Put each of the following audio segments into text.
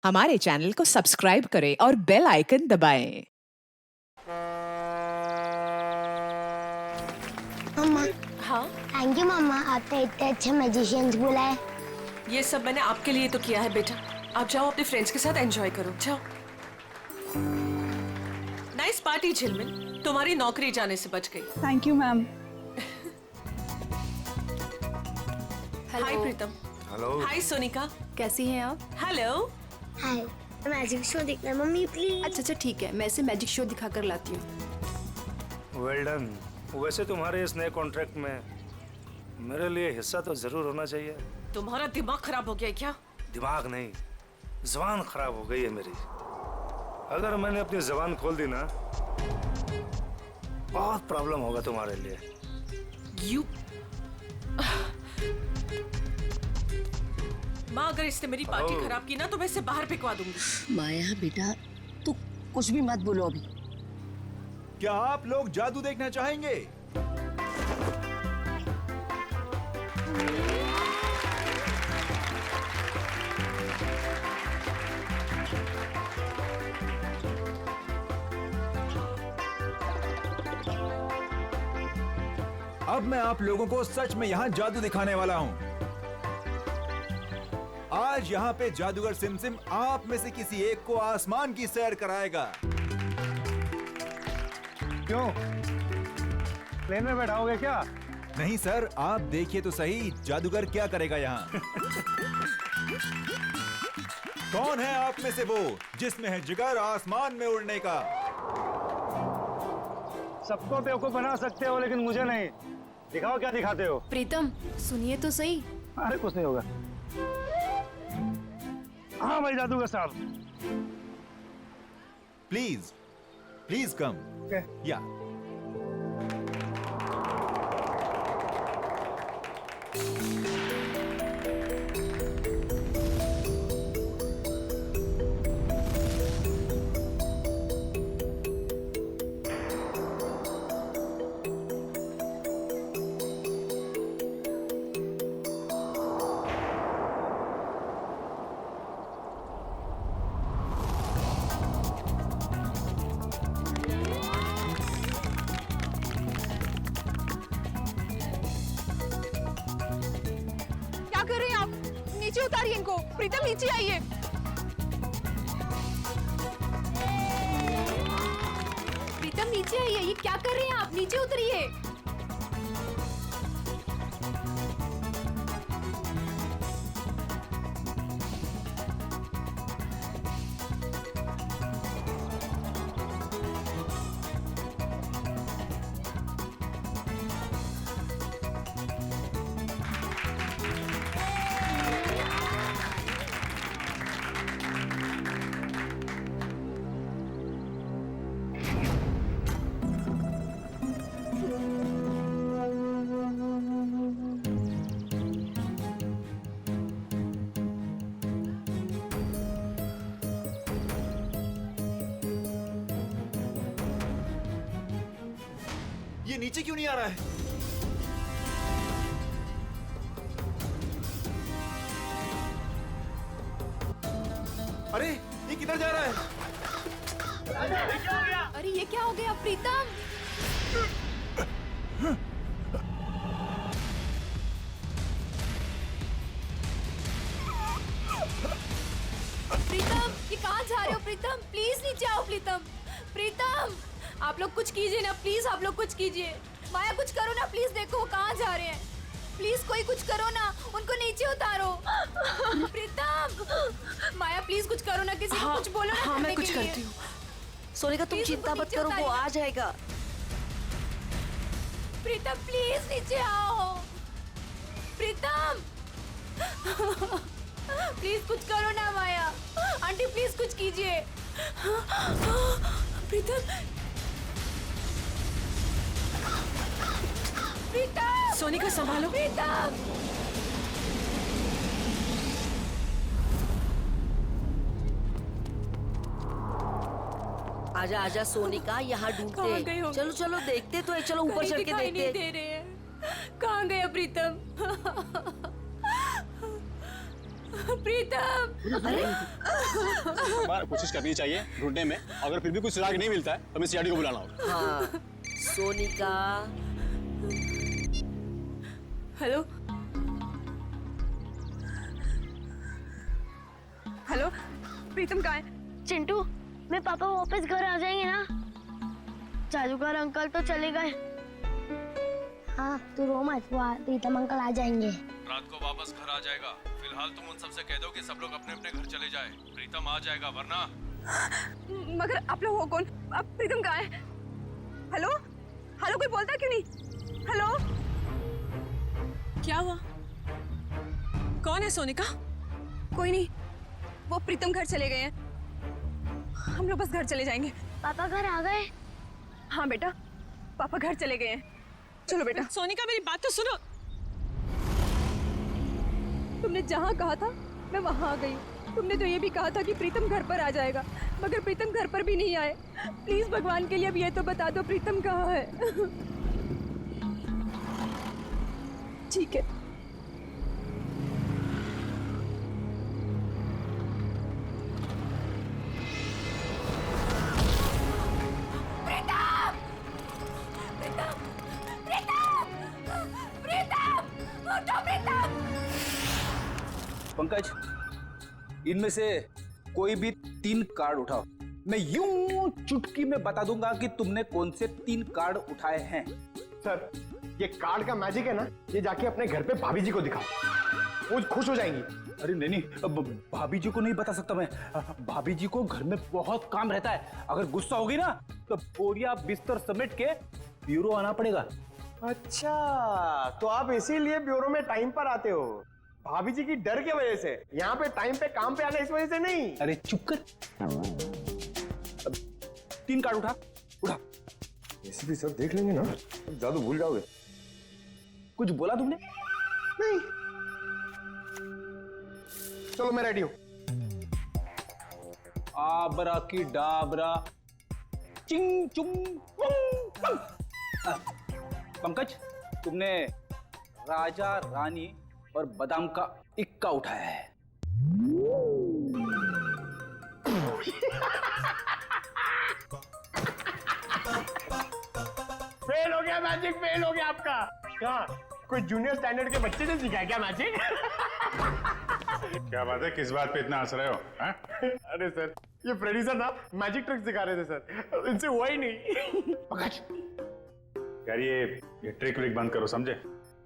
हमारे चैनल को सब्सक्राइब करें और बेल आइकन दबाएं। मम्मा, हाँ, थैंक यू मम्मा, आपने इतने अच्छे मैजिशियंस बुलाए। ये सब मैंने आपके लिए तो किया है बेटा। आप जाओ अपने फ्रेंड्स के साथ एंजॉय करो, जाओ। नाइस पार्टी झिलमिल, तुम्हारी नौकरी जाने से बच गई। Thank you ma'am. Hi Pritam. Hello. Hi Sonika. कैसी हैं आप? हेलो। हाय, मैजिक शो देखना है मम्मी प्लीज। अच्छा ठीक है, मैं इसे मैजिक शो दिखा कर लाती हूँ। Well done. वैसे तुम्हारे इस नए कॉन्ट्रैक्ट में मेरे लिए हिस्सा तो जरूर होना चाहिए। तुम्हारा दिमाग खराब हो गया है क्या? दिमाग नहीं, जबान खराब हो गई है मेरी। अगर मैंने अपनी जबान खोल दी ना, बहुत प्रॉब्लम होगा तुम्हारे लिए। यू माँ, अगर इसने मेरी पार्टी खराब की ना तो मैं इसे बाहर फेंकवा दूंगी। माया बेटा, तू कुछ भी मत बोलो अभी। क्या आप लोग जादू देखना चाहेंगे? अब मैं आप लोगों को सच में यहाँ जादू दिखाने वाला हूँ। आज यहाँ पे जादूगर सिमसिम आप में से किसी एक को आसमान की सैर कराएगा। क्यों, प्लेन में बैठाओगे क्या? नहीं सर, आप देखिए तो सही जादूगर क्या करेगा यहाँ। कौन है आप में से वो जिसमें है जिगर आसमान में उड़ने का? सबको बेवकूफ बना सकते हो लेकिन मुझे नहीं। दिखाओ क्या दिखाते हो। प्रीतम सुनिए तो सही। अरे कुछ नहीं होगा। हाँ भाई जादूगर साहब। Please please come. या क्या कर रहे हैं आप? नीचे उतारिए इनको। प्रीतम नीचे आइए। प्रीतम नीचे आइए। ये क्या कर रहे हैं आप? नीचे उतरिए। ये नीचे क्यों नहीं आ रहा है? अरे ये किधर जा रहा है? अरे ये क्या हो गया प्रीतम? प्रीतम ये कहाँ जा रहे हो? प्रीतम प्लीज नीचे आओ। प्रीतम प्रीतम आप लोग कुछ कीजिए ना प्लीज। आप लोग कुछ कीजिए। माया कुछ करो ना प्लीज। देखो वो कहाँ जा रहे हैं। प्लीज कोई कुछ करो ना, उनको नीचे उतारो। प्रीतम माया प्लीज कुछ करो ना। किसी को कुछ बोलो ना। हाँ, मैं करने कुछ के लिए। करती हूँ। सोनिका तुम प्लीज चिंता उनको मत नीचे करो, वो उतारिए। आ जाएगा। प्रीतम प्लीज नीचे आओ। प्रीतम प्लीज कुछ करो ना माया। आंटी प्लीज कुछ कीजिए। प्रीतम प्रीतम सोनिका संभालो। प्रीतम आजा आजा सोनिका, यहाँ कहाँ गए ढूंढते। होंगे? चलो चलो देखते तो है, चलो ऊपर कहीं चढ़ के दिखाई नहीं देखते। दे रहे हैं। कहाँ गया प्रीतम? प्रीतम बार कोशिश करनी चाहिए ढूंढने में, अगर फिर भी कुछ सुराग नहीं मिलता है तो हमें सीआईडी को बुलाना होगा। हाँ सोनिका। हेलो हेलो, प्रीतम कहाँ है? चिंटू, मेरे पापा वापस घर आ जाएंगे ना? जादूगर अंकल तो चले गए। हाँ तू रो मत, प्रीतम अंकल आ जाएंगे। रात को वापस घर आ जाएगा। फिलहाल तुम उन सबसे कह दो कि सब लोग अपने अपने घर चले जाए। प्रीतम आ जाएगा, वरना। मगर आप लोग हो कौन? अब प्रीतम कहाँ है? हेलो हेलो, कोई बोलता क्यों नहीं? हेलो, क्या हुआ? कौन है सोनिका? कोई नहीं, वो प्रीतम घर चले गए हैं। हम लोग बस घर चले जाएंगे। पापा घर आ गए? हाँ बेटा, पापा घर चले गए हैं। चलो बेटा। सोनिका मेरी बात तो सुनो। तुमने जहाँ कहा था मैं वहाँ आ गई। तुमने तो ये भी कहा था कि प्रीतम घर पर आ जाएगा, मगर प्रीतम घर पर भी नहीं आए। प्लीज भगवान के लिए अब ये तो बता दो प्रीतम कहाँ है। ठीक है। पंकज, इनमें से कोई भी 3 कार्ड उठाओ। मैं यूं चुटकी में बता दूंगा कि तुमने कौन से 3 कार्ड उठाए हैं। सर, ये कार्ड का मैजिक है ना, ये जाके अपने घर पे भाभी जी को दिखाओ, वो खुश हो जाएंगी। अरे नहीं, अब भाभी जी को नहीं बता सकता मैं। भाभी जी को घर में बहुत काम रहता है। अगर गुस्सा होगी ना तो बोरिया बिस्तर समेट के ब्यूरो आना पड़ेगा। अच्छा, तो आप इसीलिए ब्यूरो में टाइम पर आते हो, भाभी जी की डर की वजह से। यहाँ पे टाइम पे काम पे आना इस वजह से नहीं। अरे चुप कर। अब 3 कार्ड उठा। ऐसे भी सर देख लेंगे ना, जादू भूल जाओगे। कुछ बोला तुमने? नहीं। चलो मैं रेडी हूँ। आबरा की डाबरा चिंग चुंग पंग। पंकज, तुमने राजा रानी और बादाम का इक्का उठाया है। फेल हो गया मैजिक, फेल हो गया आपका। क्या कोई जूनियर स्टैंडर्ड के बच्चे ने सिखाया क्या मैजिक? क्या बात है, किस बात पे इतना हंस रहे हो? अरे सर, ये फ्रेडी सर ना मैजिक ट्रिक सिखा रहे थे सर, इनसे हुआ ही नहीं। पंकज, यार ये ट्रिक व्रिक बंद करो, समझे?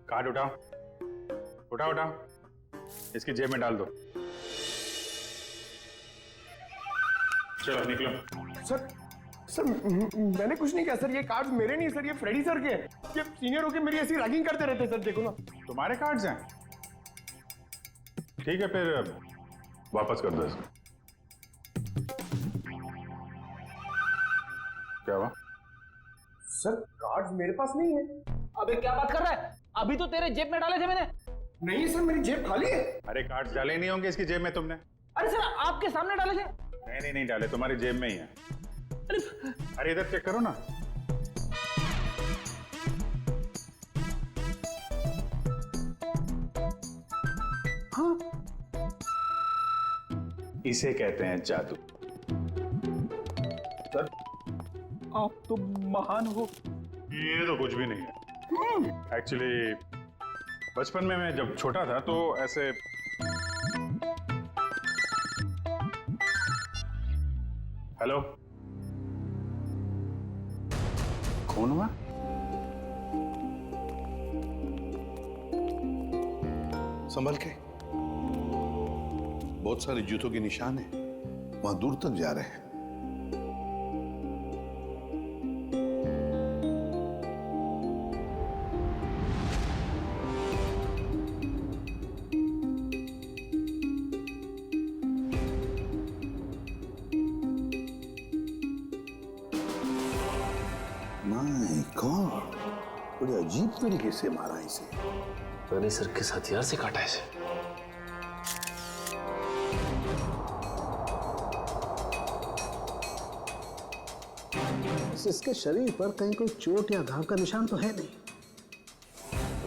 कार्ड उठाओ, उठाओ, इसकी जेब में डाल दो। चलो निकलो। सर मैंने कुछ नहीं किया सर, ये कार्ड्स मेरे नहीं सर, ये फ्रेडी सर के हैं। ये सीनियर होके मेरी ऐसी रैगिंग करते रहते सर, देखो ना। तुम्हारे कार्ड्स हैं? ठीक है, फिर वापस कर दो इसको। क्या हुआ? सर कार्ड्स मेरे पास नहीं है। अबे क्या बात कर रहा है? अभी तो तेरे जेब में डाले थे मैंने। नहीं सर, मेरी जेब खाली है। अरे कार्ड्स डाले नहीं होंगे इसकी जेब में तुमने? अरे सर, आपके सामने डाले थे। नहीं डाले, तुम्हारी जेब में ही है। अरे इधर चेक करो ना। हाँ, इसे कहते हैं जादू। सर आप तो महान हो। ये तो कुछ भी नहीं है। एक्चुअली बचपन में मैं जब छोटा था तो ऐसे हेलो, खून हुआ? संभल के, बहुत सारे जूतों के निशान है, वहां दूर तक जा रहे हैं। माय गॉड, बड़े अजीब तरीके से मारा इसे। रनी सर किस हथियार से काटा इसे? इसके शरीर पर कहीं कोई चोट या घाव का निशान तो है नहीं।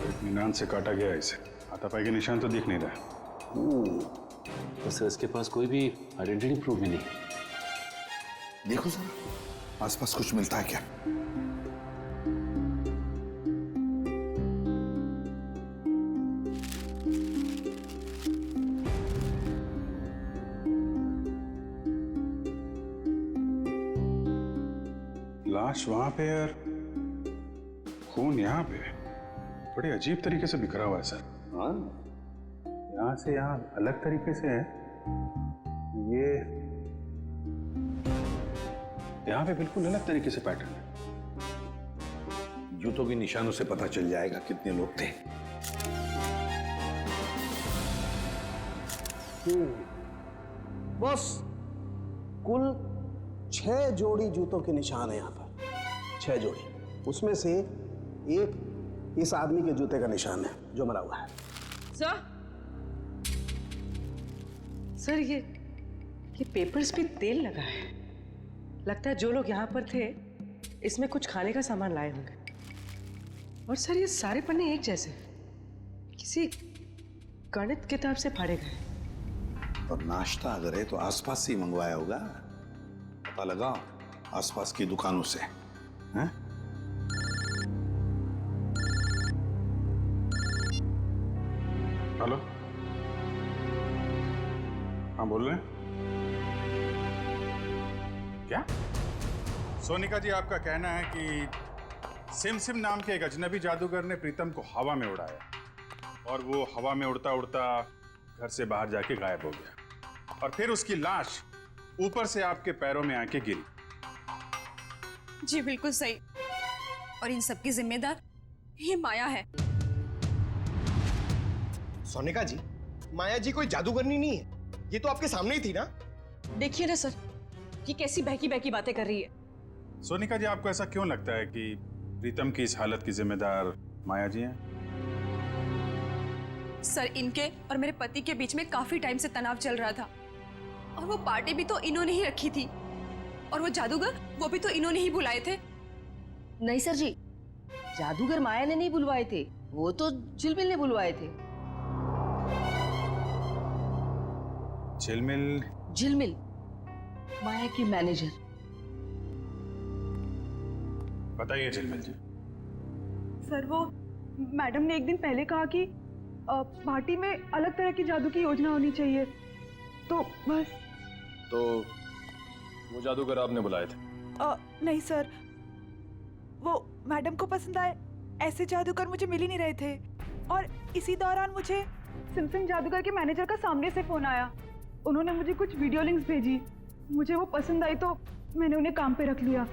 इत्मीनान से काटा गया इसे, हाथापाई के निशान तो दिख नहीं रहा। और सर इसके पास कोई भी आइडेंटिटी प्रूफ भी नहीं। देखो सर आसपास कुछ मिलता है क्या? लाश वहां पे और खून यहाँ पे, बड़े अजीब तरीके से बिखरा हुआ है सर। हाँ, यहाँ से यहाँ अलग तरीके से है, ये यहाँ पे बिल्कुल अलग तरीके से पैटर्न है। जूतों के निशानों से पता चल जाएगा कितने लोग थे। बस कुल 6 जोड़ी जूतों के निशान है यहाँ पर, 6 जोड़ी। उसमें से एक इस आदमी के जूते का निशान है जो मरा हुआ है। सर ये पेपर्स पे तेल लगा है। लगता है जो लोग यहाँ पर थे इसमें कुछ खाने का सामान लाए होंगे। और सर ये सारे पन्ने एक जैसे किसी गणित किताब से फाड़े गए। और नाश्ता अगर है तो आसपास से ही मंगवाया होगा। पता लगा आसपास की दुकानों से। हैं? हेलो, हाँ बोल रहे हैं? क्या? सोनिका जी, आपका कहना है कि सिम नाम के एक अजनबी जादूगर ने प्रीतम को हवा में उड़ाया और वो हवा में उड़ता उड़ता घर से बाहर जाके गायब हो गया और फिर उसकी लाश ऊपर से आपके पैरों में आके गिरी। जी बिल्कुल सही। और इन सब की जिम्मेदार ये माया है। सोनिका जी, माया जी कोई जादूगरनी नहीं है, ये तो आपके सामने ही थी ना। देखिए ना सर, ये कैसी बहकी बहकी बातें कर रही है। सोनिका जी, आपको ऐसा क्यों लगता है कि प्रीतम की इस हालत की जिम्मेदार माया जी हैं? सर, इनके और मेरे पति के बीच में काफी टाइम से तनाव चल रहा था और वो पार्टी भी तो इन्होंने ही रखी थी और वो जादूगर वो भी तो इन्होंने ही बुलाए थे। नहीं सर जी, जादूगर माया ने नहीं बुलवाए थे, वो तो झिलमिल ने बुलवाए थे। झिलमिल माया की मैनेजर। बताइए झिलमिल जी। सर, वो मैडम ने एक दिन पहले कहा कि पार्टी में अलग तरह की जादू की योजना होनी चाहिए, तो बस। तो वो जादूगर आपने बुलाए थे? नहीं सर, वो मैडम को पसंद आए ऐसे जादूगर मुझे मिल ही नहीं रहे थे। और इसी दौरान मुझे सिमसिम जादूगर के मैनेजर का सामने से फोन आया। उन्होंने मुझे कुछ वीडियो लिंक्स भेजी, मुझे वो पसंद आई तो मैंने उन्हें काम पे रख लिया।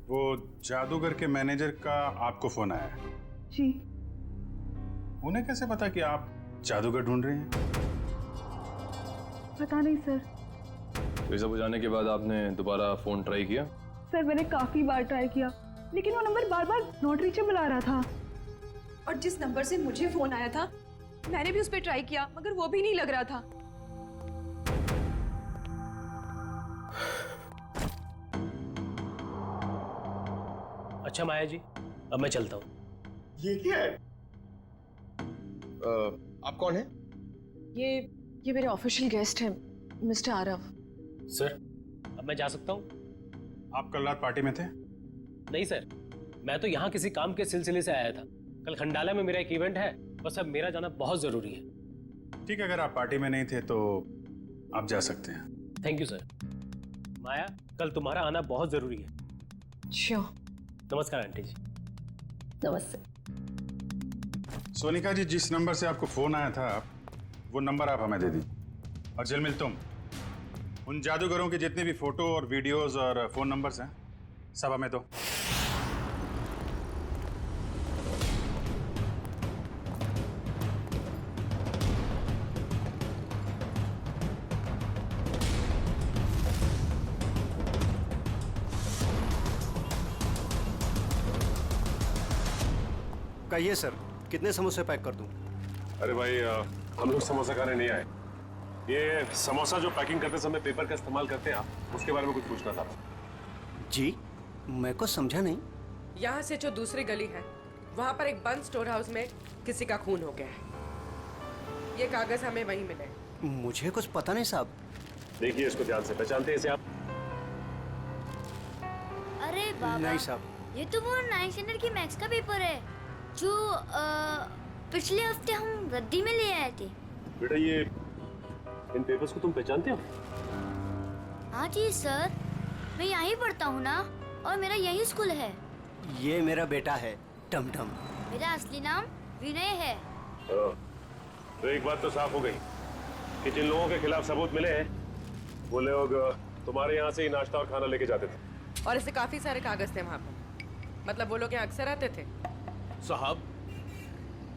वो जादूगर के मैनेजर का आपको फोन आया? जी। उन्हें कैसे पता कि आप जादूगर ढूंढ रहे हैं? पता नहीं सर। ये सब हो जाने के बाद आपने दोबारा फोन ट्राई किया? सर, मैंने काफी बार ट्राई किया लेकिन वो नंबर बार बार नॉट रीचेबल आ रहा था। और जिस नंबर से मुझे फोन आया था मैंने भी उस पर ट्राई किया मगर वो भी नहीं लग रहा था। अच्छा माया जी, अब मैं चलता हूँ। ये क्या है? आप कौन है? ये मेरे ऑफिशियल गेस्ट हैं, मिस्टर आरव। सर, अब मैं जा सकता हूँ? आप कल रात पार्टी में थे? नहीं सर, मैं तो यहाँ किसी काम के सिलसिले से आया था। कल खंडाला में मेरा एक इवेंट है, बस अब मेरा जाना बहुत जरूरी है। ठीक है, अगर आप पार्टी में नहीं थे तो आप जा सकते हैं। Thank you sir. माया, कल तुम्हारा आना बहुत जरूरी है। श्योर। नमस्कार आंटी जी। नमस्ते। सोनिका जी, जिस नंबर से आपको फोन आया था वो नंबर आप हमें दे दीजिए। और झिलमिल, तुम उन जादूगरों के जितने भी फोटो और वीडियोस और फोन नंबर्स हैं सब हमें दो। कहिए सर, कितने समोसे पैक कर दूं? अरे भाई, हम लोग समोसा खाने नहीं आए। ये समोसा जो पैकिंग करते समय पेपर का इस्तेमाल करते हैं आप, उसके बारे में कुछ पूछना था। जी, मैं को समझा नहीं। यहाँ से जो दूसरी गली है वहाँ पर एक बंद स्टोर हाउस में किसी का खून हो गया है। ये कागज हमें वहीं मिले। मुझे कुछ पता नहीं साहब। देखिए इसको ध्यान से, पहचानते हैं इसे आप? अरे बाबा, नहीं साहब। ये तो वो 9th स्टैंडर्ड की मैथ्स का पेपर है जो पिछले हफ्ते हम रद्दी में ले आए थे। बेटा ये इन पेपर्स को तुम पहचानते हो? हाँ जी सर, मैं यहीं पढ़ता हूँ ना, और मेरा यही स्कूल है। ये मेरा बेटा है टमटम। मेरा असली नाम विनय है। तो एक बात तो साफ हो गई कि जिन लोगों के खिलाफ सबूत मिले हैं वो लोग तुम्हारे यहाँ से ही नाश्ता और खाना लेके जाते थे। और ऐसे काफी सारे कागज थे वहाँ पर। मतलब वो लोग यहाँ अक्सर आते थे? साहब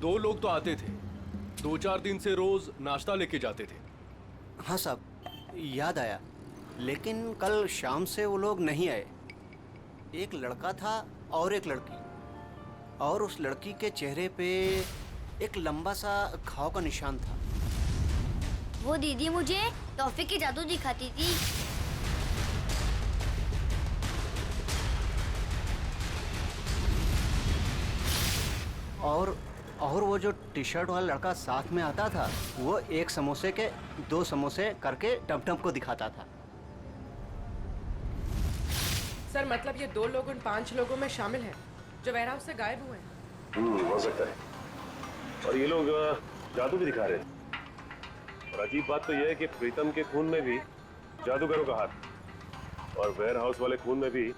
2 लोग तो आते थे, 2-4 दिन से रोज नाश्ता लेके जाते थे। हाँ साहब, याद आया, लेकिन कल शाम से वो लोग नहीं आए। एक लड़का था और एक लड़की, और उस लड़की के चेहरे पे एक लंबा सा घाव का निशान था। वो दीदी मुझे टॉफी की जादू दिखाती थी। और वो जो टी शर्ट वाला लड़का साथ में आता था, वो 1 समोसे के 2 समोसे करके टमटम को दिखाता था। सर मतलब ये 2 लोग उन 5 लोगों में शामिल हैं जो वेयरहाउस से गायब हुए हैं। हो सकता है। और ये लोग जादू भी दिखा रहे हैं। और अजीब बात तो यह है कि प्रीतम के खून में भी जादूगरों का हाथ, और वेयरहाउस वाले खून में भी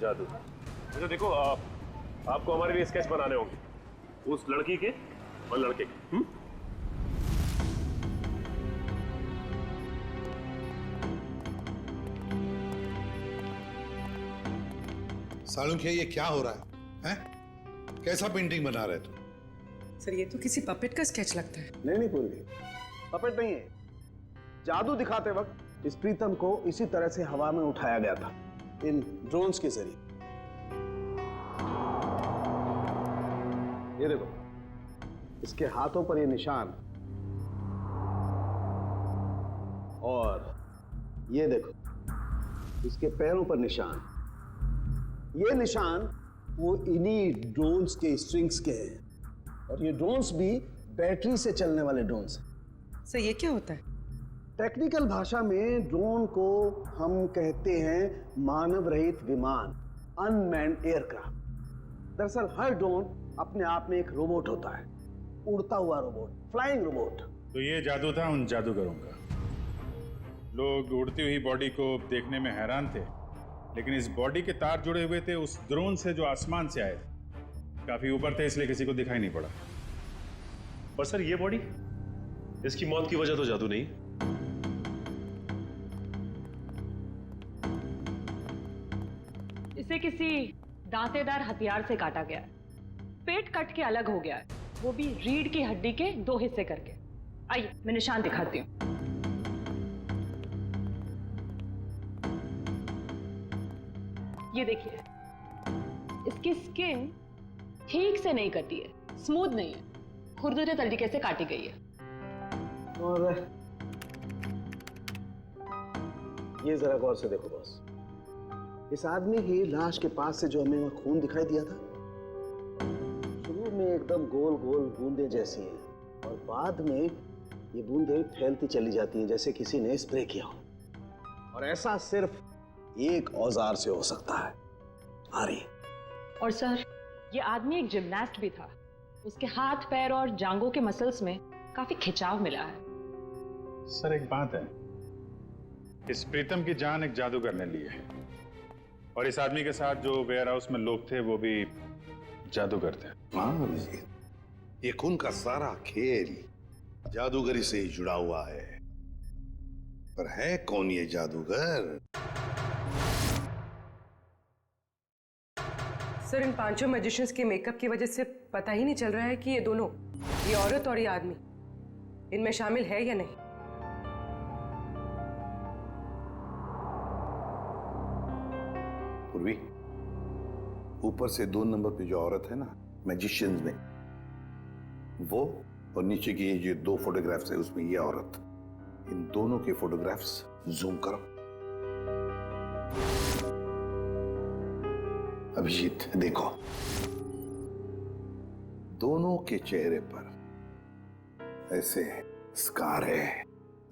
जादू। अच्छा देखो, आपको हमारे लिए स्केच बनाने होंगे, उस लड़की के और लड़के के। सालुंखिया, ये क्या हो रहा है? कैसा पेंटिंग बना रहे तुम? सर ये तो किसी पपेट का स्केच लगता है। नहीं पूर्वी, पपेट नहीं है। जादू दिखाते वक्त इस प्रीतम को इसी तरह से हवा में उठाया गया था, इन ड्रोन्स के जरिए। ये देखो, इसके हाथों पर ये निशान, और ये देखो इसके पैरों पर निशान। ये निशान वो इन्हीं ड्रोन्स के स्ट्रिंग्स के हैं, और ये ड्रोन्स भी बैटरी से चलने वाले ड्रोन्स हैं। सर ये क्या होता है? टेक्निकल भाषा में ड्रोन को हम कहते हैं मानव रहित विमान, अनमैन्ड एयरक्राफ्ट। दरअसल हर ड्रोन अपने आप में एक रोबोट होता है, उड़ता हुआ रोबोट, फ्लाइंग रोबोट। तो ये जादू था उन जादूगरों का। लोग उड़ती हुई बॉडी को देखने में हैरान थे, लेकिन इस बॉडी के तार जुड़े हुए थे उस ड्रोन से जो आसमान से आए थे। काफी ऊपर थे, इसलिए किसी को दिखाई नहीं पड़ा। पर सर ये बॉडी, इसकी मौत की वजह तो जादू नहीं। इसे किसी दांतेदार हथियार से काटा गया है। पेट कट के अलग हो गया है, वो भी रीढ़ की हड्डी के 2 हिस्से करके। आइए मैं निशान दिखाती हूँ। ये देखिए, इसकी स्किन ठीक से नहीं कटी है, स्मूथ नहीं है, खुरदुरे तरीके से काटी गई है। और ये जरा गौर से देखो बॉस, इस आदमी की लाश के पास से जो हमें वहां खून दिखाई दिया था, शुरू में एकदम गोल गोल बूंदें जैसी हैं, और बाद में ये बूंदें फैलती चली जाती हैं जैसे किसी ने स्प्रे किया हो। और ऐसा सिर्फ एक औजार से हो सकता है, आरी। और सर ये आदमी एक जिम्नास्ट भी था, उसके हाथ पैर और जांघों के मसल्स में काफी खिंचाव मिला है। सर एक बात है, इस प्रीतम की जान एक जादूगर ने ली है, और इस आदमी के साथ जो वेयर हाउस में लोग थे वो भी जादूगर थे। हाँ जी, ये खून का सारा खेल जादूगरी से ही जुड़ा हुआ है। पर है कौन ये जादूगर? सर इन 5 मैजिशियंस के मेकअप की वजह से पता ही नहीं चल रहा है कि ये दोनों, ये औरत और ये आदमी, इनमें शामिल है या नहीं। पूर्वी, ऊपर से 2 नंबर पे जो औरत है ना मैजिशियंस में, वो, और नीचे की ये जो 2 फोटोग्राफ्स है उसमें ये औरत, इन दोनों के फोटोग्राफ्स जूम करो। अभिजीत देखो, दोनों के चेहरे पर ऐसे स्कार है,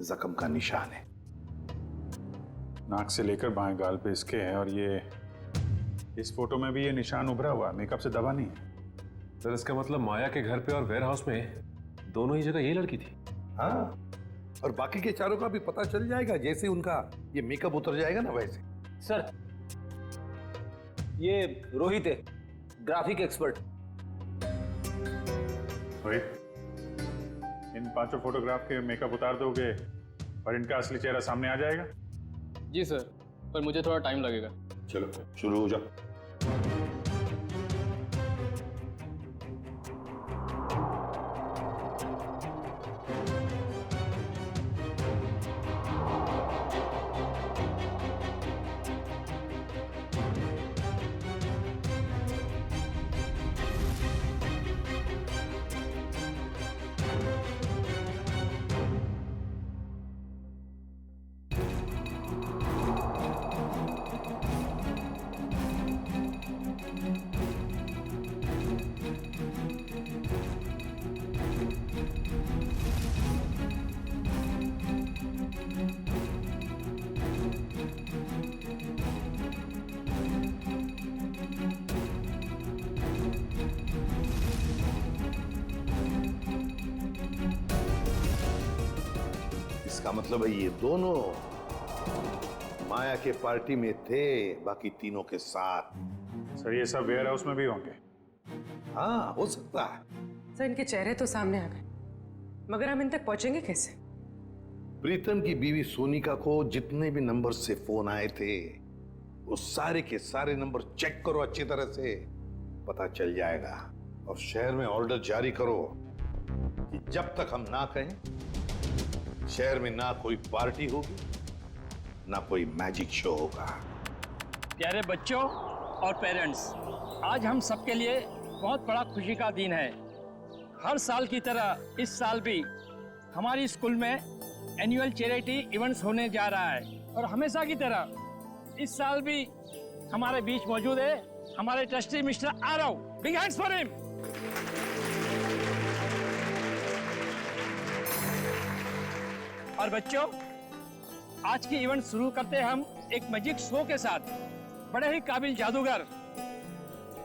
जख्म का निशान है। नाक से लेकर बाएं गाल पे इसके है, और ये इस फोटो में भी ये निशान उभरा हुआ, मेकअप से दबा नहीं है। सर इसका मतलब माया के घर पे और वेयर हाउस में दोनों ही जगह ये लड़की थी। हाँ, और बाकी के चारों का भी पता चल जाएगा जैसे उनका ये मेकअप उतर जाएगा ना वैसे। सर ये रोहित है, ग्राफिक एक्सपर्ट। रोहित, इन 5 फोटोग्राफ के मेकअप उतार दोगे और इनका असली चेहरा सामने आ जाएगा? जी सर, पर मुझे थोड़ा टाइम लगेगा। चलो शुरू हो जाओ। इसका मतलब है ये दोनों माया के पार्टी में थे, बाकी तीनों के साथ। सर ये सब वेयर हाउस में भी होंगे? हाँ, हो सकता है। सर इनके चेहरे तो सामने आ गए, मगर हम इन तक पहुंचेंगे कैसे? प्रीतम की बीवी सोनिका को जितने भी नंबर से फोन आए थे वो सारे के सारे नंबर चेक करो अच्छी तरह से, पता चल जाएगा। और शहर में ऑर्डर जारी करो कि जब तक हम ना कहें शहर में ना कोई पार्टी होगी ना कोई मैजिक शो होगा। प्यारे बच्चों और पेरेंट्स, आज हम सबके लिए बहुत बड़ा खुशी का दिन है। हर साल की तरह इस साल भी हमारी स्कूल में एनुअल चैरिटी इवेंट्स होने जा रहा है, और हमेशा की तरह इस साल भी हमारे बीच मौजूद है हमारे trustee mister Aarav. Big hands for him. और बच्चों, आज की इवेंट शुरू करते हैं हम एक मैजिक शो के साथ। बड़े ही काबिल जादूगर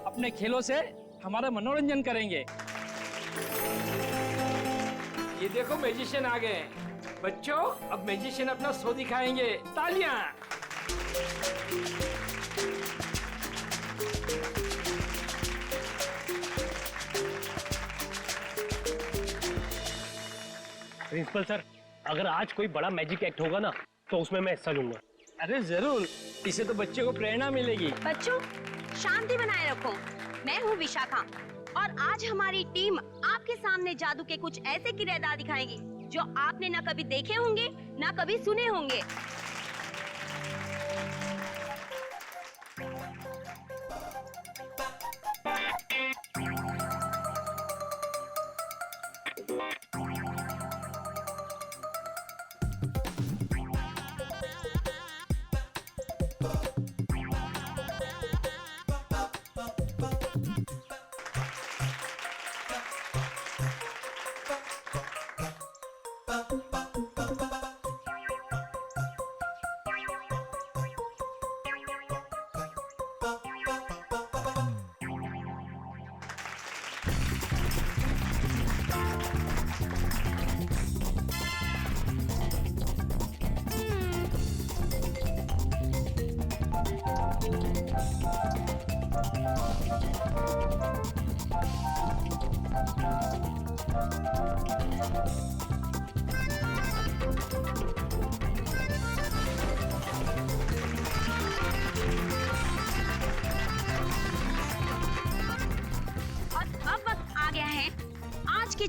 अपने खेलों से हमारा मनोरंजन करेंगे। ये देखो मैजिशियन आ गए। बच्चों, अब मैजिशियन अपना शो दिखाएंगे। तालियां। प्रिंसिपल सर, अगर आज कोई बड़ा मैजिक एक्ट होगा ना तो उसमें मैं हिस्सा लूंगा। अरे जरूर, इससे तो बच्चे को प्रेरणा मिलेगी। बच्चों, शांति बनाए रखो। मैं हूँ विशाखा, और आज हमारी टीम आपके सामने जादू के कुछ ऐसे किरदार दिखाएगी जो आपने ना कभी देखे होंगे ना कभी सुने होंगे।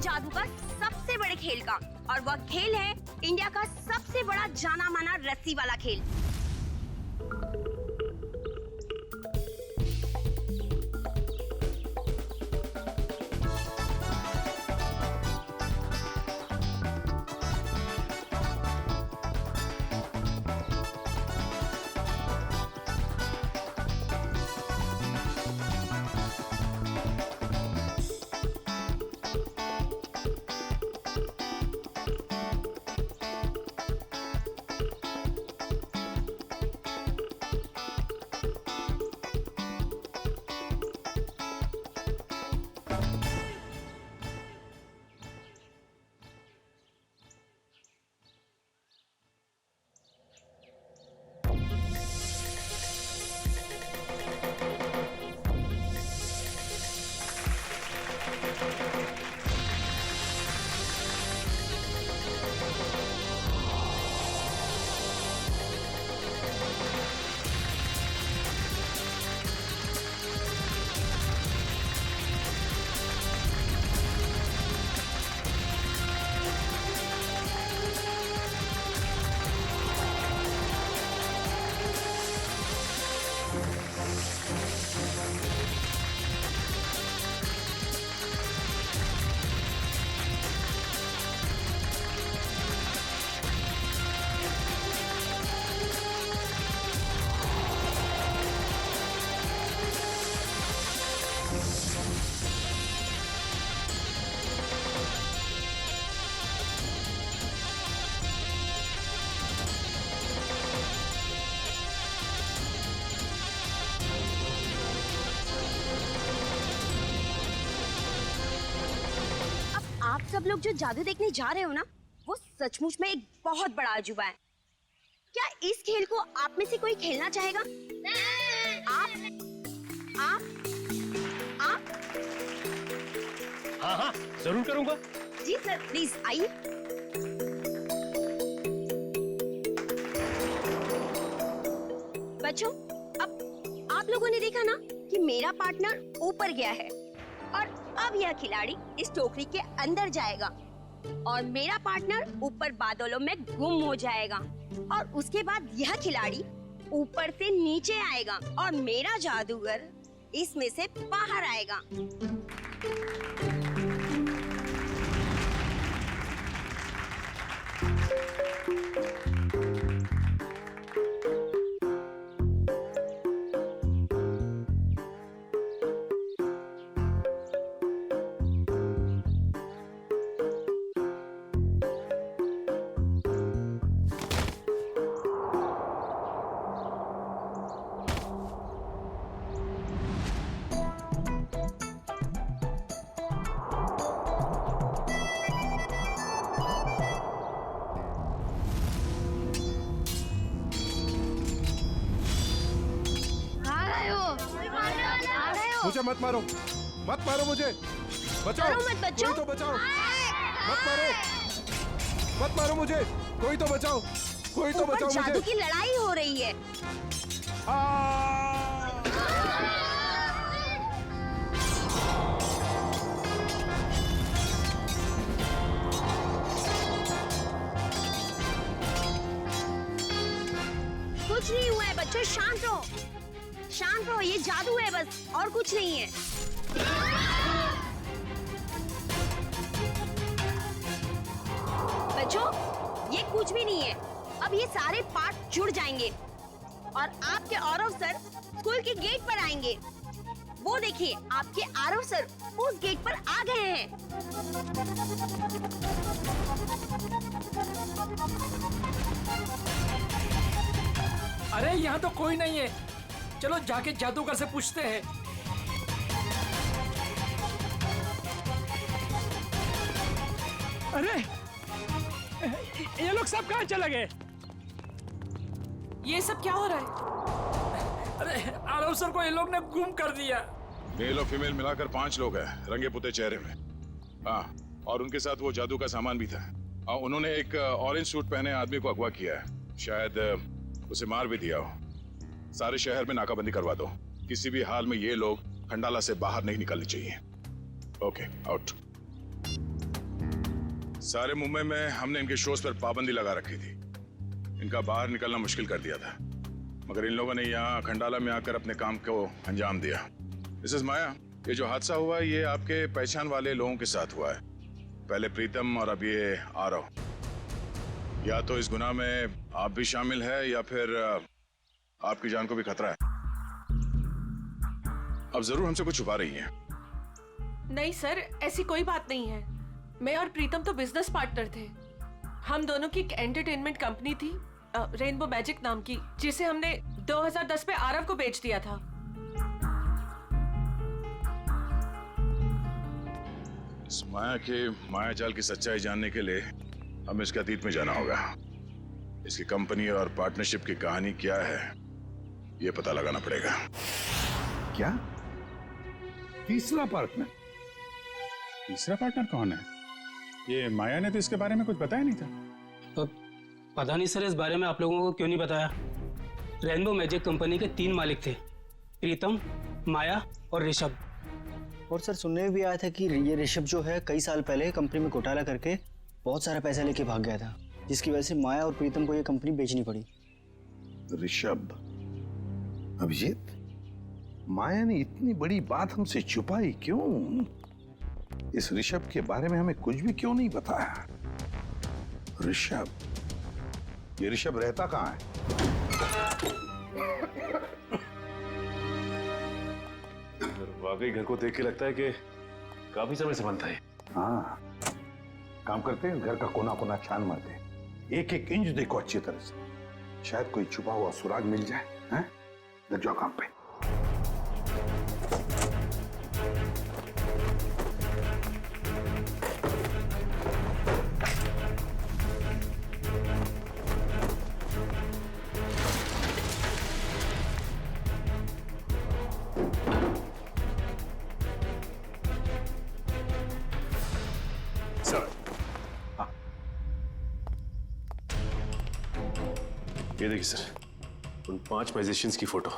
जादू का सबसे बड़े खेल का, और वह खेल है इंडिया का सबसे बड़ा जाना माना रस्सी वाला खेल। सब लोग जो जादू देखने जा रहे हो ना, वो सचमुच में एक बहुत बड़ा अजूबा है। क्या इस खेल को आप में से कोई खेलना चाहेगा? आप? हाँ हाँ जरूर करूंगा। जी सर, प्लीज आइए। बच्चों, अब आप लोगों ने देखा ना कि मेरा पार्टनर ऊपर गया है और अब यह खिलाड़ी इस टोकरी के अंदर जाएगा और मेरा पार्टनर ऊपर बादलों में गुम हो जाएगा और उसके बाद यह खिलाड़ी ऊपर से नीचे आएगा और मेरा जादूगर इसमें से बाहर आएगा। मुझे मत मारो, मत मारो मुझे, बचाओ। मत बच्चों। कोई तो बचाओ, मत मारो, मत मारो मुझे, कोई तो बचाओ, कोई तो बचाओ मुझे। जादू की लड़ाई हो रही है। कुछ नहीं हुआ है बच्चों, शांत रहो, शांत रहो, ये जादू है बस, और कुछ नहीं है। बच्चों, ये कुछ भी नहीं है। अब ये सारे पार्ट जुड़ जाएंगे और आपके आरव सर स्कूल के गेट पर आएंगे। वो देखिए, आपके आरव सर उस गेट पर आ गए हैं। अरे यहाँ तो कोई नहीं है, चलो जाके जादूगर से पूछते हैं। अरे ये लोग सब कहाँ चले गए? ये सब क्या हो रहा है? अरे आरव सर को ये लोग ने गुम कर दिया। मेल और फीमेल मिलाकर 5 लोग हैं, रंगे पुते चेहरे में। हाँ, और उनके साथ वो जादू का सामान भी था। उन्होंने एक ऑरेंज सूट पहने आदमी को अगवा किया है, शायद उसे मार भी दिया हो। सारे शहर में नाकाबंदी करवा दो, किसी भी हाल में ये लोग खंडाला से बाहर नहीं निकलने चाहिए। Okay, out. सारे मुंबई में हमने इनके शोज पर पाबंदी लगा रखी थी, इनका बाहर निकलना मुश्किल कर दिया था, मगर इन लोगों ने यहाँ खंडाला में आकर अपने काम को अंजाम दिया। मिसेस माया, ये जो हादसा हुआ है ये आपके पहचान वाले लोगों के साथ हुआ है, पहले प्रीतम और अब ये आरव। या तो इस गुनाह में आप भी शामिल है या फिर आपकी जान को भी खतरा है। अब जरूर हमसे कुछ छुपा रही है। नहीं सर, ऐसी कोई बात नहीं है। मैं और प्रीतम तो बिजनेस पार्टनर थे। हम दोनों की एक एंटरटेनमेंट कंपनी थी, रेनबो मैजिक नाम की, जिसे हमने 2010 में आरव को बेच दिया था। इस माया के मायाजाल की सच्चाई जानने के लिए हमें इसके अतीत में जाना होगा। इसकी कंपनी और पार्टनरशिप की कहानी क्या है ये पता लगाना पड़ेगा। क्या? तीसरा पार्टनर? तीसरा पार्टनर कौन है? ये माया ने तो इसके बारे में कुछ बताया नहीं था। तो पता नहीं सर, इस बारे में आप लोगों को क्यों नहीं बताया। रेनबो मैजिक कंपनी के 3 मालिक थे, प्रीतम, माया और ऋषभ। और सर सुनने में भी आया था कि ये ऋषभ जो है कई साल पहले कंपनी में घोटाला करके बहुत सारा पैसा लेके भाग गया था, जिसकी वजह से माया और प्रीतम को ये कंपनी बेचनी पड़ी। ऋषभ, अभिजीत, माया ने इतनी बड़ी बात हमसे छुपाई क्यों? इस ऋषभ के बारे में हमें कुछ भी क्यों नहीं बताया? ऋषभ, ये ऋषभ रहता कहाँ है? वाकई घर को देख के लगता है कि काफी समय से बनता है। हाँ, काम करते हैं, घर का कोना कोना छान मारते हैं, एक एक इंच देखो अच्छी तरह से, शायद कोई छुपा हुआ सुराग मिल जाए। हैं? लग जाओ काम पे। ये देखिए सर, उन 5 मैजिशियंस की फोटो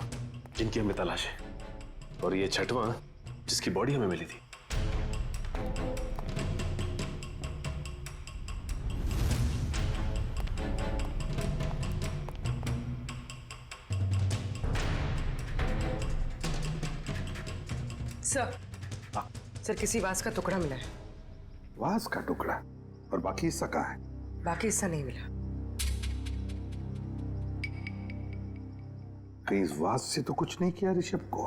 जिनकी हमें तलाश है, और ये 6वां जिसकी बॉडी हमें मिली थी। सर, सर किसी वास का टुकड़ा मिला है। वास का टुकड़ा? और बाकी हिस्सा कहाँ है? बाकी हिस्सा नहीं मिला। कहीं इस वास से तो कुछ नहीं किया ऋषभ को?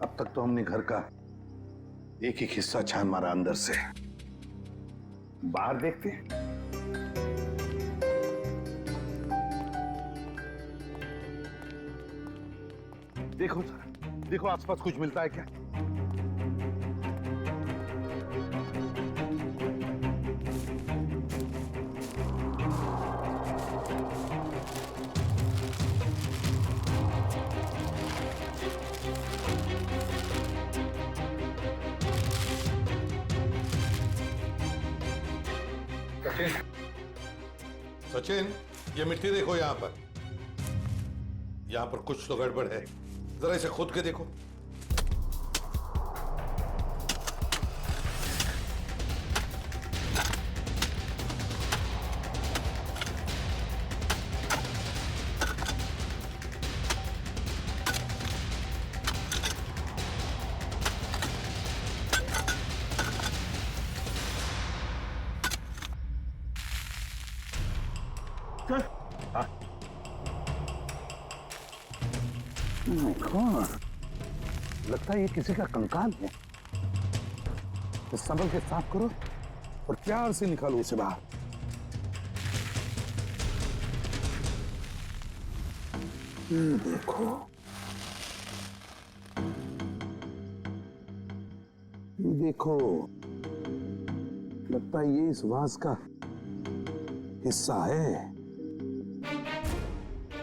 अब तक तो हमने घर का एक एक हिस्सा छान मारा अंदर से। बाहर देखते हैं। देखो सर, देखो आसपास कुछ मिलता है क्या? सचिन, ये मिट्टी देखो यहाँ पर। यहाँ पर कुछ तो गड़बड़ है, जरा इसे खोद के देखो। लगता है ये किसी का कंकाल है। तो संभल के साफ करो और प्यार से निकालो उसे बाहर। देखो, ये देखो, लगता है ये इस वास का हिस्सा है।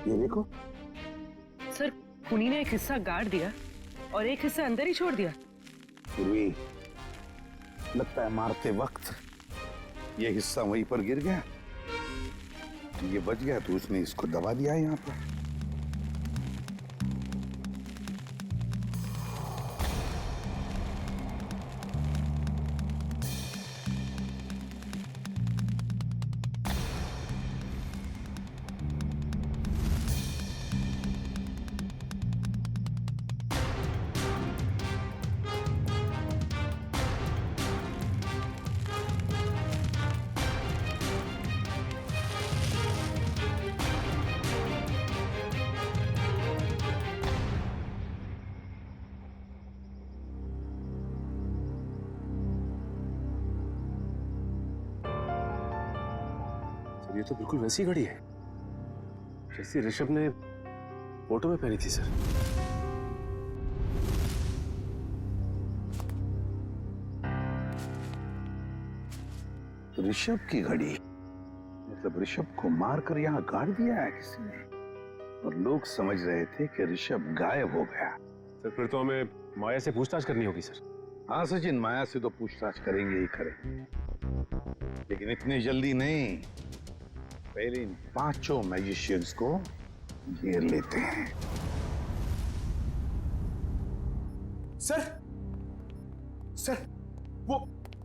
ये देखो सर, खूनी ने एक हिस्सा गाड़ दिया और एक हिस्सा अंदर ही छोड़ दिया। पूर्वी, लगता है मारते वक्त ये हिस्सा वहीं पर गिर गया, ये बच गया तो उसने इसको दबा दिया है यहाँ पर। ये तो बिल्कुल वैसी घड़ी है जैसी ऋषभ ने फोटो में पहनी थी सर। ऋषभ की घड़ी? मतलब ऋषभ को मारकर यहाँ गाड़ दिया है किसी ने, और लोग समझ रहे थे कि ऋषभ गायब हो गया। सर फिर तो हमें माया से पूछताछ करनी होगी सर। हाँ सचिन, माया से तो पूछताछ करेंगे ही करेंगे, लेकिन इतनी जल्दी नहीं। पहले इन 5 मैजिशियंस को घेर लेते हैं। सर, वो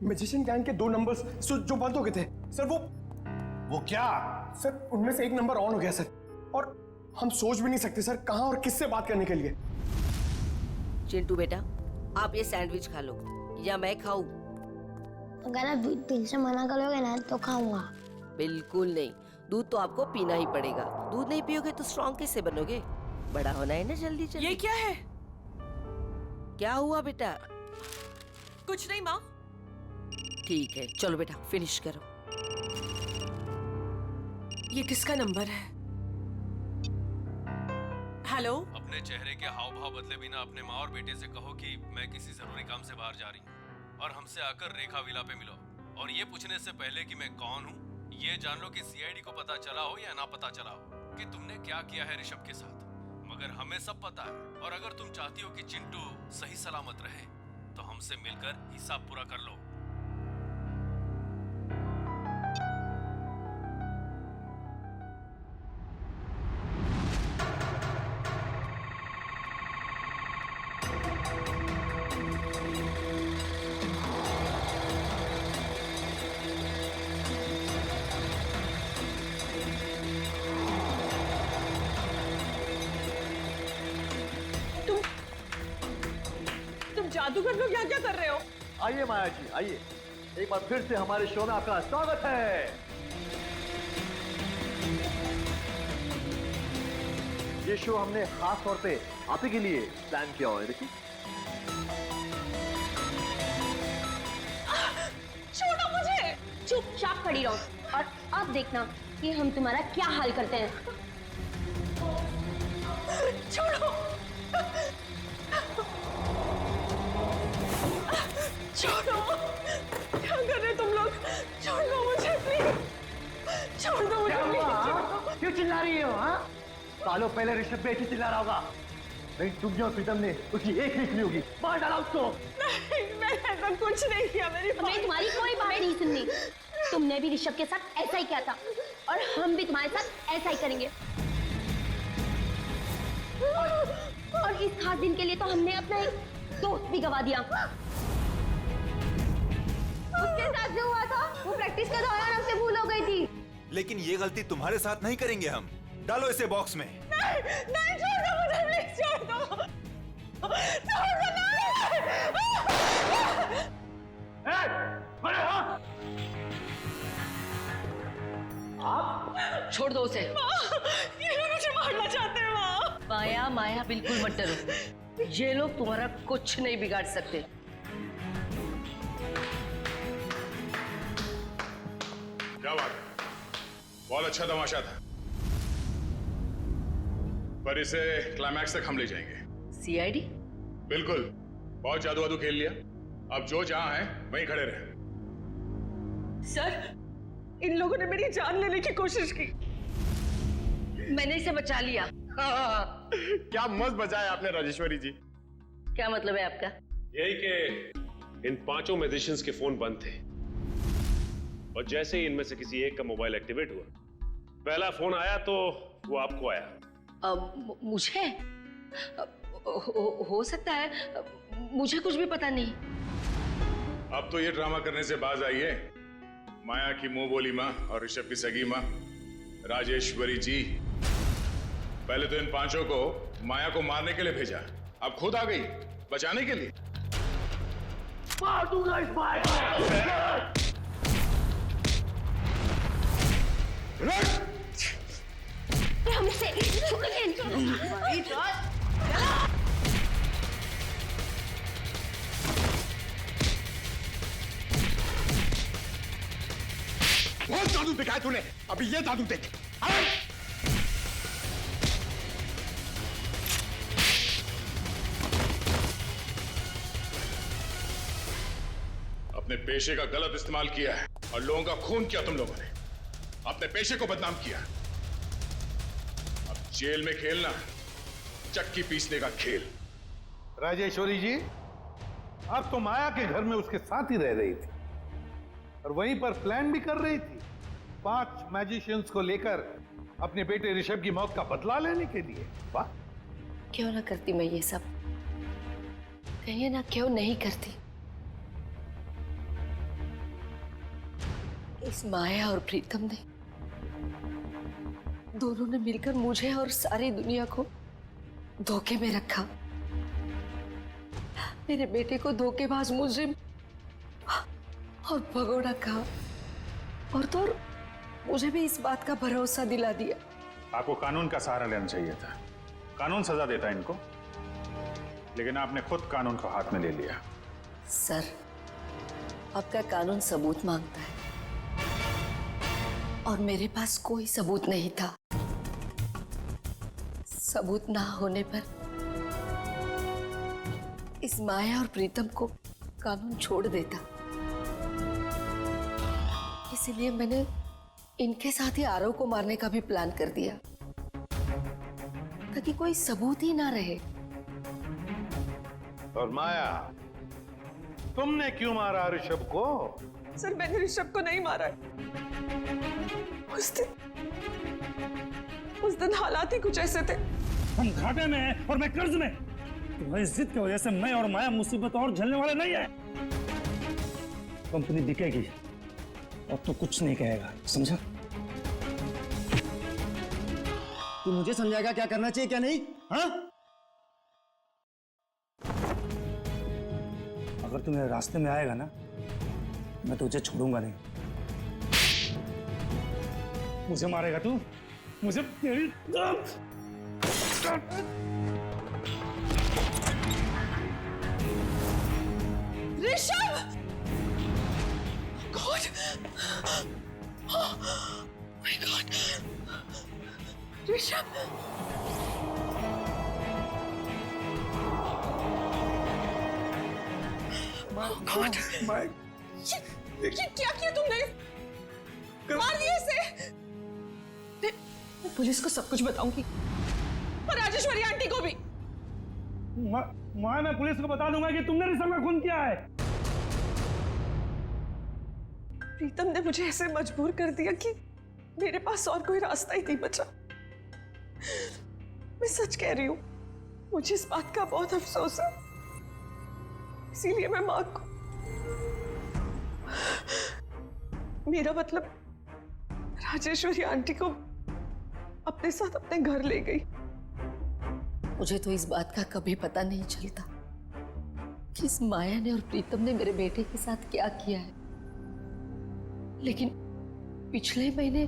मैजिशियन गैंग के 2 नंबर्स जो बंद हो गए थे सर, वो क्या? सर, उनमें से एक नंबर ऑन हो गया सर, और हम सोच भी नहीं सकते सर कहां और किससे बात करने के लिए। चिंटू बेटा, आप ये सैंडविच खा लो या मैं खाऊं? अगर आप दिल से मना करोगे ना तो खाऊंगा। बिल्कुल नहीं, दूध तो आपको पीना ही पड़ेगा। दूध नहीं पियोगे तो स्ट्रॉन्ग कैसे बनोगे? बड़ा होना है ना जल्दी जल्दी। ये क्या है? क्या हुआ बेटा? कुछ नहीं माँ। ठीक है, चलो बेटा फिनिश करो। ये किसका नंबर है? हेलो? अपने चेहरे के हाव भाव बदले बिना अपने माँ और बेटे से कहो कि मैं किसी जरूरी काम से बाहर जा रही हूँ और हमसे आकर रेखा विला पे मिलो। और ये पूछने से पहले कि मैं कौन हूँ, ये जान लो कि सीआईडी को पता चला हो या ना पता चला हो कि तुमने क्या किया है ऋषभ के साथ। मगर हमें सब पता है, और अगर तुम चाहती हो कि चिंटू सही सलामत रहे तो हमसे मिलकर हिसाब पूरा कर लो। तुम जादूगर लोग यहाँ क्या कर रहे हो? आइए माया जी, आइए। एक बार फिर से हमारे शो में आपका स्वागत है। ये शो हमने खास तौर पे आप ही के लिए प्लान किया हुआ है। देखिए, छोड़ो मुझे। चुपचाप खड़ी रहो और अब देखना कि हम तुम्हारा क्या हाल करते हैं। छोड़ो, छोड़ो, क्या कर रहे हो तुम लोग? छोड़ दो मुझे प्लीज, छोड़ दो मुझे प्लीज। क्यों चिल्ला रही हो? हाँ, सालों पहले ऋषभ भी ऐसे चिल्ला रहा होगा। नहीं, तुम और प्रीतम ने उसकी एक नहीं सुनी होगी। मार डाला उसको। नहीं, मैंने ऐसा कुछ नहीं किया। मेरी हमें तुम्हारी कोई बात नहीं सुननी। तुमने भी ऋषभ के साथ ऐसा ही किया था और हम भी तुम्हारे साथ ऐसा ही करेंगे। और इस खास दिन के लिए तो हमने अपना एक दोस्त भी गवा दिया। उसके साथ जो हुआ था वो प्रैक्टिस के दौरान हमसे भूल हो गई थी। लेकिन ये गलती तुम्हारे साथ नहीं करेंगे हम। डालो इसे बॉक्स में। नहीं, छोड़ दो मुझे प्लीज, छोड़ दो, छोड़ दो। आप छोड़ दो उसे। ये लोग मुझे मारना चाहते हैं। माँ, माया माया बिल्कुल मत डरो, ये लोग तुम्हारा कुछ नहीं बिगाड़ सकते। क्या बात है? बहुत अच्छा तमाशा था, पर इसे क्लाइमैक्स तक हम ले जाएंगे। सीआईडी? बिल्कुल, बहुत जादू वादू खेल लिया। अब जो जहां है वहीं खड़े रहे। सर, इन लोगों ने मेरी जान लेने की कोशिश की। मैंने इसे बचा लिया। क्या मस्त बचाया आपने राजेश्वरी जी। क्या मतलब है आपका? यही कि इन पांचों मैजिशियंस के फोन बंद थे और जैसे ही इनमें से किसी एक का मोबाइल एक्टिवेट हुआ, पहला फोन आया तो वो आपको आया। मुझे हो सकता है, मुझे कुछ भी पता नहीं। अब तो ये ड्रामा करने से बाज आइए। माया की मुंह बोली माँ और ऋषभ की सगी माँ राजेश्वरी जी, पहले तो इन पांचों को माया को मारने के लिए भेजा, अब खुद आ गई बचाने के लिए। मार दूंगा इस माया। हमसे बहुत जादू दिखाया तूने, अभी ये जादू देख। अपने पेशे का गलत इस्तेमाल किया है और लोगों का खून किया। तुम लोगों ने अपने पेशे को बदनाम किया। अब जेल में खेलना चक्की पीसने का खेल। राजेश्वरी जी, आप तो माया के घर में उसके साथ ही रह रही थी और वहीं पर प्लान भी कर रही थी 5 मैजिशियंस को लेकर अपने बेटे ऋषभ की मौत का बदला लेने के लिए। वाह, क्यों ना करती मैं ये सब, कहिए ना क्यों नहीं करती। इस माया और प्रीतम ने दोनों ने मिलकर मुझे और सारी दुनिया को धोखे में रखा। मेरे बेटे को धोखेबाज मुजरिम और भगोड़ा कहा और तो और मुझे भी इस बात का भरोसा दिला दिया। आपको कानून का सहारा लेना चाहिए था। कानून सजा देता इनको, लेकिन आपने खुद कानून को हाथ में ले लिया। सर, आपका कानून सबूत मांगता है और मेरे पास कोई सबूत नहीं था। सबूत ना होने पर इस माया और प्रीतम को कानून छोड़ देता। इसलिए मैंने इनके साथ ही आरव को मारने का भी प्लान कर दिया, ताकि कोई सबूत ही ना रहे। और माया, तुमने क्यों मारा ऋषभ को? सर मैंने ऋषभ को नहीं मारा है। उस दिन हालात ही कुछ ऐसे थे। हम घाटे में हैं और मैं कर्ज में। तुम्हारी जिद की वजह से मैं और माया मुसीबत और झेलने वाले नहीं है। कंपनी बिकेगी, अब तो कुछ नहीं कहेगा, समझा? तू मुझे समझाएगा क्या करना चाहिए क्या नहीं? हाँ? अगर तू मेरे रास्ते में आएगा ना, मैं तुझे छोड़ूंगा नहीं। मुझे मारेगा तू? मुझे तेरी Rishabh! God! Oh my God! Rishabh! God! ये क्या किया तुमने? मार दिया इसे! मैं पुलिस को सब कुछ बताऊंगी और राजेश्वरी आंटी को भी। मैं पुलिस को बता दूंगा कि तुमने ऋषभ का खून किया है। प्रीतम ने मुझे ऐसे मजबूर कर दिया कि मेरे पास और कोई रास्ता ही नहीं बचा। मैं सच कह रही हूँ, मुझे इस बात का बहुत अफसोस है। इसीलिए मैं माँ को, मेरा मतलब राजेश्वरी आंटी को अपने साथ अपने घर ले गई। मुझे तो इस बात का कभी पता नहीं चलता कि इस माया ने और प्रीतम ने मेरे बेटे के साथ क्या किया है। लेकिन पिछले महीने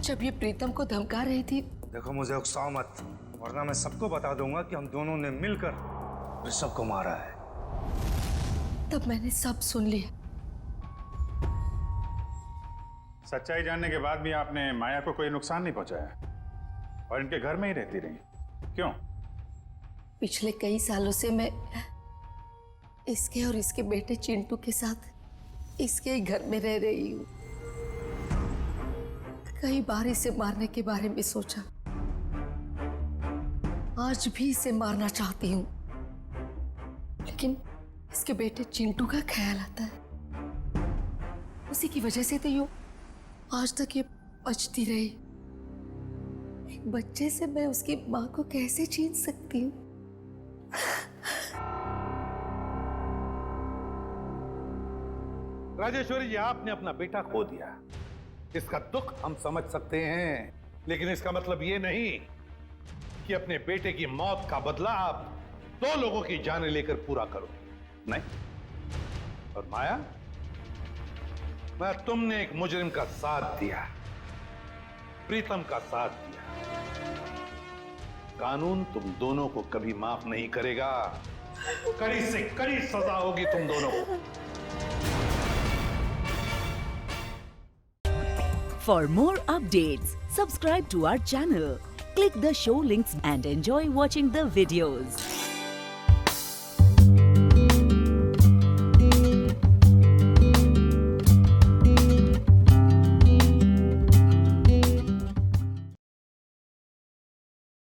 जब ये प्रीतम को धमका रही थी। देखो मुझे उकसाओ मत, वरना मैं सबको बता दूंगा कि हम दोनों ने मिलकर ऋषभ को मारा है। तब मैंने सब सुन लिया। सच्चाई जानने के बाद भी आपने माया को कोई नुकसान नहीं पहुंचाया और इनके घर में ही रहती रही, क्यों? पिछले कई सालों से मैं इसके और इसके बेटे चिंटू के साथ इसके ही घर में रह रही हूँ। कई बार इसे मारने के बारे में सोचा, आज भी इसे मारना चाहती हूँ, लेकिन इसके बेटे चिंटू का ख्याल आता है। उसी की वजह से तो यूं आज तक ये बचती रही। एक बच्चे से मैं उसकी माँ को कैसे छीन सकती हूँ? राजेश्वरी जी, आपने अपना बेटा खो दिया, इसका दुख हम समझ सकते हैं, लेकिन इसका मतलब ये नहीं कि अपने बेटे की मौत का बदला आप दो लोगों की जानें लेकर पूरा करो। नहीं। और माया, मैं तुमने एक मुजरिम का साथ दिया, प्रीतम का साथ दिया। कानून तुम दोनों को कभी माफ नहीं करेगा। कड़ी से कड़ी सजा होगी तुम दोनों को। For more updates, subscribe to our channel, click the show links and enjoy watching the videos.